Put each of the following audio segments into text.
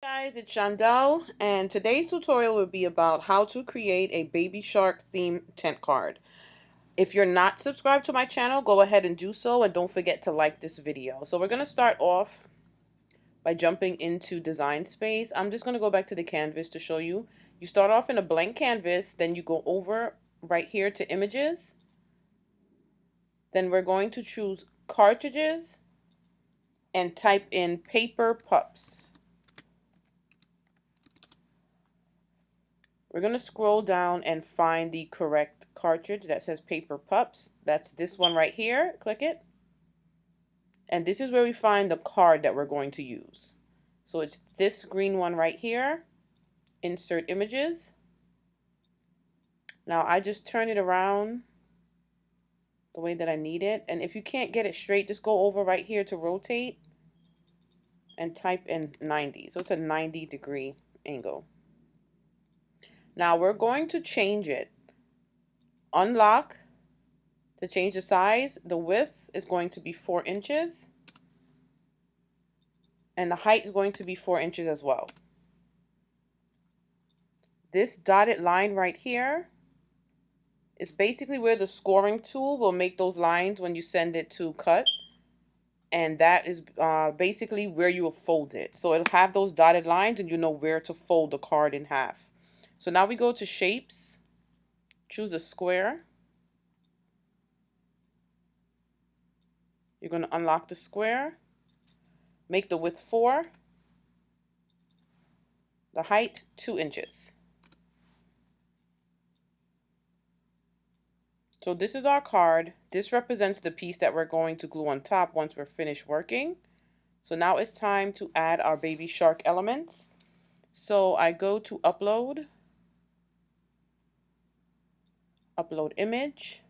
Guys, it's Shondell, and today's tutorial will be about how to create a baby shark theme tent card. If you're not subscribed to my channel, go ahead and do so, and don't forget to like this video. So we're going to start off by jumping into design space. I'm just going to go back to the canvas to show you. You start off in a blank canvas, then you go over right here to images. Then we're going to choose cartridges and type in paper pups. We're going to scroll down and find the correct cartridge that says Paper Pups. That's this one right here. Click it. And this is where we find the card that we're going to use. So it's this green one right here. Insert images. Now I just turn it around the way that I need it. And if you can't get it straight, just go over right here to rotate and type in 90. So it's a 90-degree angle. Now we're going to change it. Unlock. To change the size, the width is going to be 4 inches. And the height is going to be 4 inches as well. This dotted line right here is basically where the scoring tool will make those lines when you send it to cut. And that is basically where you will fold it. So it'll have those dotted lines and you know where to fold the card in half. So now we go to shapes, choose a square. You're going to unlock the square, make the width 4, the height 2 inches. So this is our card. This represents the piece that we're going to glue on top once we're finished working. So now it's time to add our baby shark elements. So I go to upload, upload image,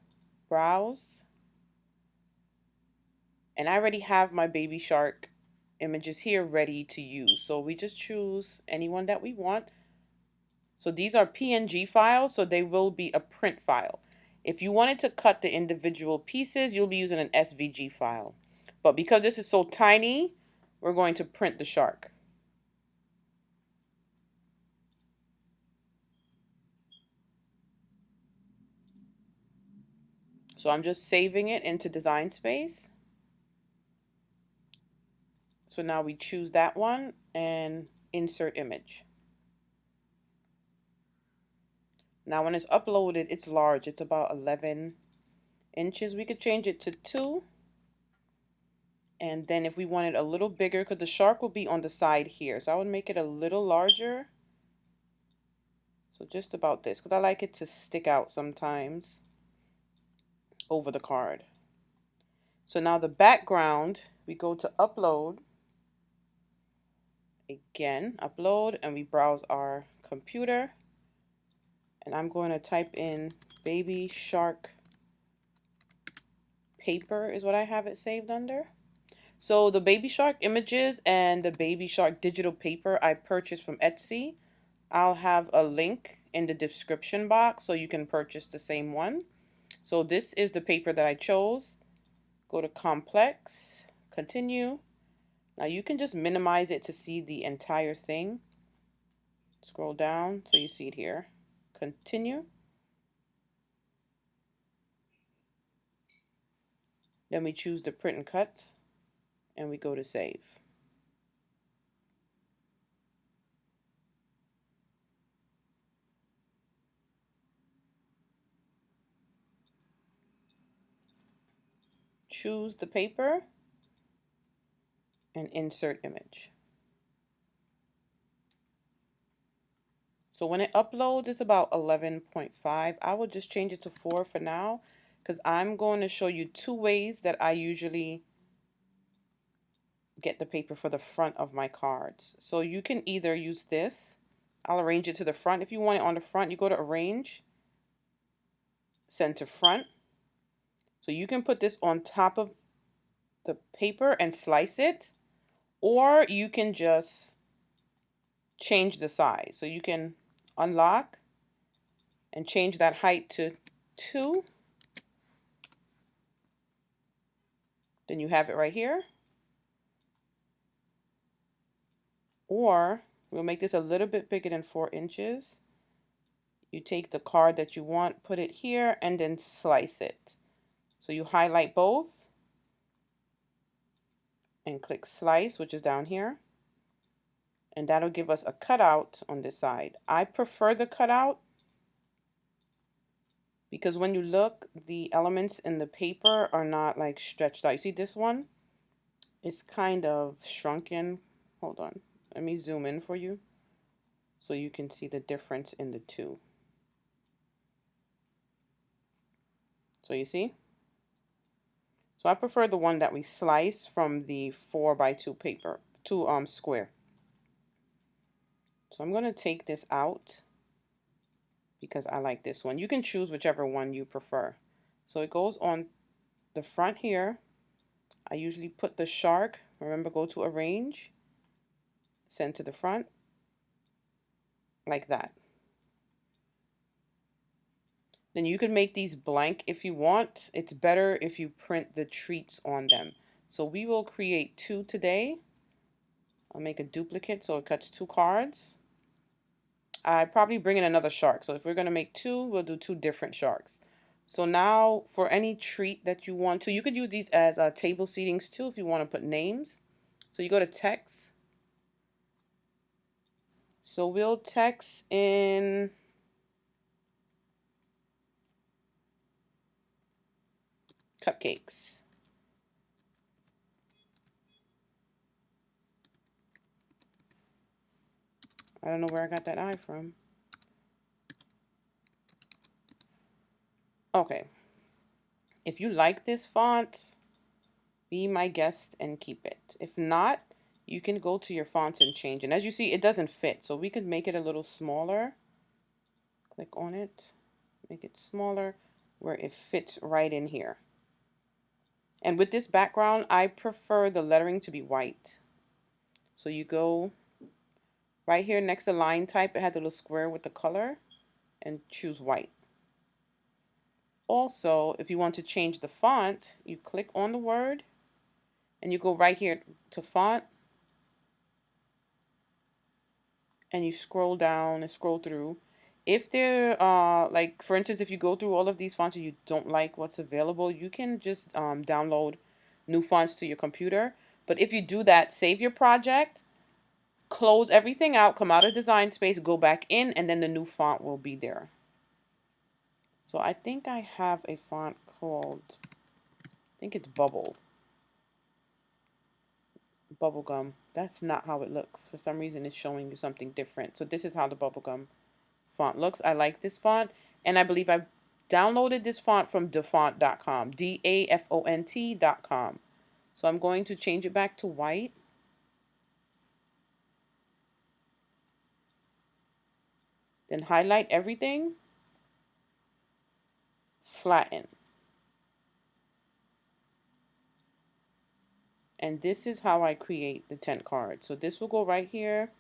browse, and I already have my baby shark images here ready to use. So we just choose anyone that we want. So these are PNG files, so they will be a print file. If you wanted to cut the individual pieces, you'll be using an SVG file. But because this is so tiny, we're going to print the shark. So I'm just saving it into design space. So now we choose that one and insert image. Now when it's uploaded, it's large. It's about 11 inches. We could change it to 2. And then if we want it a little bigger, because the shark will be on the side here. So I would make it a little larger. So just about this, because I like it to stick out sometimes over the card. So now the background, we go to upload. Again, upload, and we browse our computer. And I'm going to type in baby shark paper is what I have it saved under. So the baby shark images and the baby shark digital paper I purchased from Etsy. I'll have a link in the description box so you can purchase the same one. So this is the paper that I chose. Go to complex, continue. Now you can just minimize it to see the entire thing. Scroll down so you see it here. Continue. Then we choose the print and cut and we go to save. Choose the paper and insert image. So when it uploads, it's about 11.5. I will just change it to 4 for now because I'm going to show you 2 ways that I usually get the paper for the front of my cards. So you can either use this. I'll arrange it to the front. If you want it on the front, you go to arrange, send to front. So you can put this on top of the paper and slice it, or you can just change the size. So you can unlock and change that height to 2. Then you have it right here. Or We'll make this a little bit bigger than 4 inches. You take the card that you want, put it here, and then slice it. So you highlight both and click slice, which is down here. And that'll give us a cutout on this side. I prefer the cutout because when you look, the elements in the paper are not like stretched out. You see this one? It's kind of shrunken. Hold on. Let me zoom in for you so you can see the difference in the two. So you see? So I prefer the one that we slice from the 4x2 paper, square. So I'm going to take this out because I like this one. You can choose whichever one you prefer. So it goes on the front here. I usually put the shark, remember, go to arrange, send to the front, like that. Then you can make these blank if you want. It's better if you print the treats on them. So we will create 2 today. I'll make a duplicate so it cuts 2 cards. I probably bring in another shark. So if we're going to make 2, we'll do 2 different sharks. So now for any treat that you want to, you could use these as table seatings too if you want to put names. So you go to text. So we'll text in cupcakes. I don't know where I got that I from. Okay. If you like this font, be my guest and keep it. If not, you can go to your fonts and change. And as you see, it doesn't fit. So we could make it a little smaller. Click on it. Make it smaller where it fits right in here. And with this background, I prefer the lettering to be white. So you go right here next to line type. It has a little square with the color and choose white. Also, if you want to change the font, you click on the word and you go right here to font and you scroll down and scroll through. If there like for instance, if you go through all of these fonts and you don't like what's available, you can just download new fonts to your computer. But if you do that, save your project, close everything out, come out of design space, go back in, and then the new font will be there. So I think I have a font called, I think it's Bubblegum. That's not how it looks. For some reason, it's showing you something different. So this is how the Bubblegum font looks. I like this font, and I believe I downloaded this font from dafont.com, DAFONT.com. So I'm going to change it back to white. Then highlight everything, flatten. And this is how I create the tent card. So this will go right here.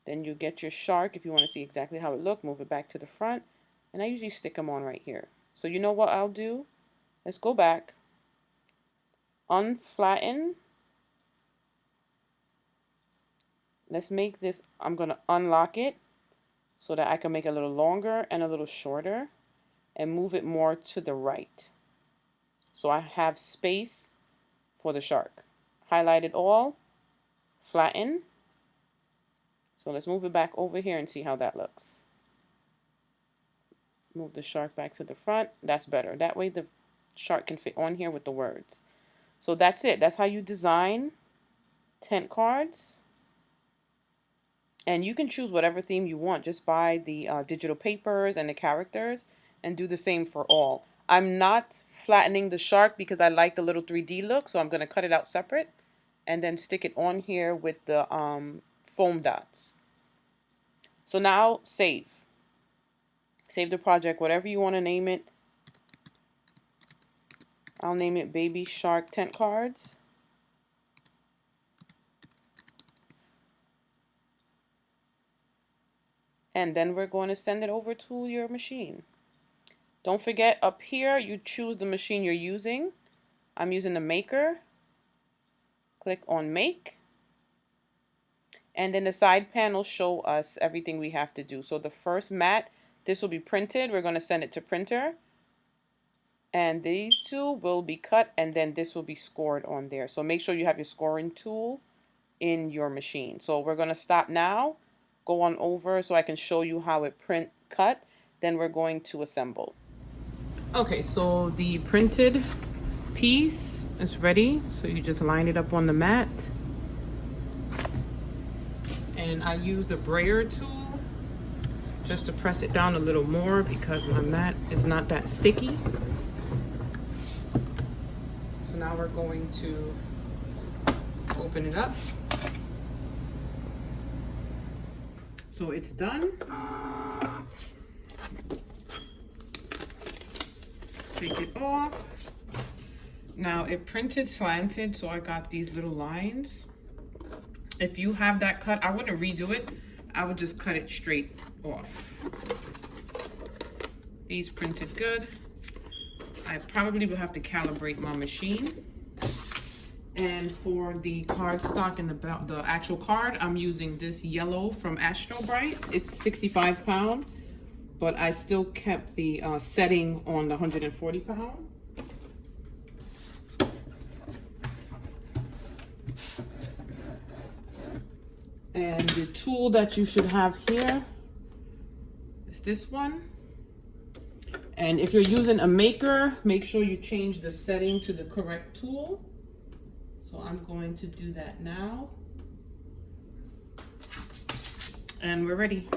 Then you get your shark if you want to see exactly how it looks. Move it back to the front. And I usually stick them on right here. So you know what I'll do? Let's go back. Unflatten. Let's make this, I'm going to unlock it so that I can make it a little longer and a little shorter and move it more to the right. So I have space for the shark. Highlight it all, flatten. So let's move it back over here and see how that looks. Move the shark back to the front. That's better. That way the shark can fit on here with the words. So that's it. That's how you design tent cards. And you can choose whatever theme you want. Just buy the digital papers and the characters and do the same for all. I'm not flattening the shark because I like the little 3D look. So I'm going to cut it out separate and then stick it on here with the foam dots. So now save. Save the project, whatever you want to name it. I'll name it Baby Shark Tent Cards. And then we're going to send it over to your machine. Don't forget up here, you choose the machine you're using. I'm using the Maker. Click on Make. And then the side panels show us everything we have to do. So the first mat, this will be printed. We're going to send it to printer. And these two will be cut, and then this will be scored on there. So make sure you have your scoring tool in your machine. So we're going to stop now, go on over so I can show you how it cut. Then we're going to assemble. Okay, so the printed piece is ready. So you just line it up on the mat. And I use the brayer tool just to press it down a little more because my mat is not that sticky. So now we're going to open it up. So it's done. Take it off. Now it printed slanted, so I got these little lines. If you have that cut, I wouldn't redo it. I would just cut it straight off. These printed good. I probably will have to calibrate my machine. And for the card stock and the actual card, I'm using this yellow from Astrobright. It's 65 pound, but I still kept the setting on the 140 pound. And the tool that you should have here is this one. And if you're using a maker, make sure you change the setting to the correct tool. So I'm going to do that now. And we're ready.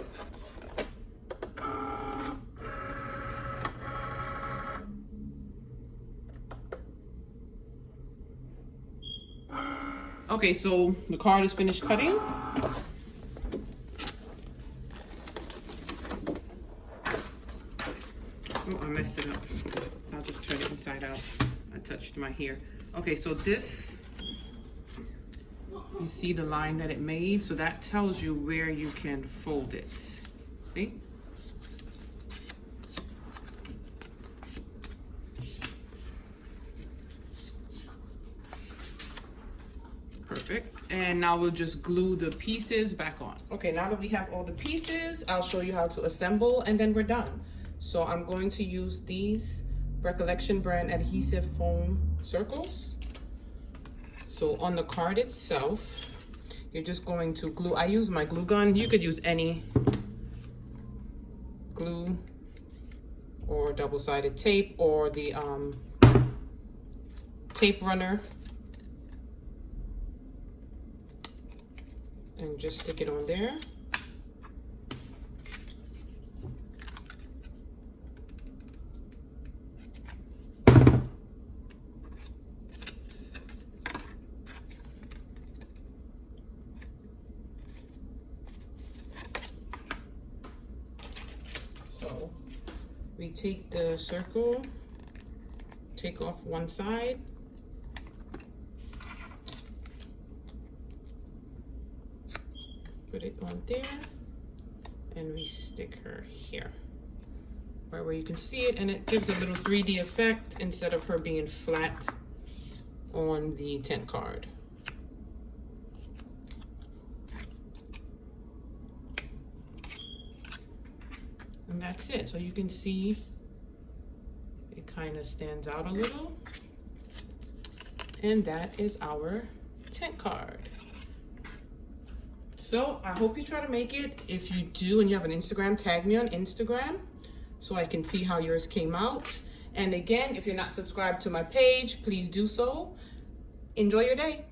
Okay, so the card is finished cutting. Oh, I messed it up. I'll just turn it inside out. I touched my hair. Okay, so this, you see the line that it made? So that tells you where you can fold it. See? Perfect. And now we'll just glue the pieces back on. Okay, now that we have all the pieces, I'll show you how to assemble and then we're done. So I'm going to use these Recollection brand adhesive foam circles. So on the card itself, you're just going to glue. I use my glue gun. You could use any glue or double-sided tape or the tape runner. And just stick it on there. So we take the circle, take off one side, put it on there, and we stick her here, right where you can see it, and it gives a little 3D effect instead of her being flat on the tent card. And that's it. So you can see it kind of stands out a little. And that is our tent card. So I hope you try to make it. If you do and you have an Instagram, tag me on Instagram so I can see how yours came out. And again, if you're not subscribed to my page, please do so. Enjoy your day.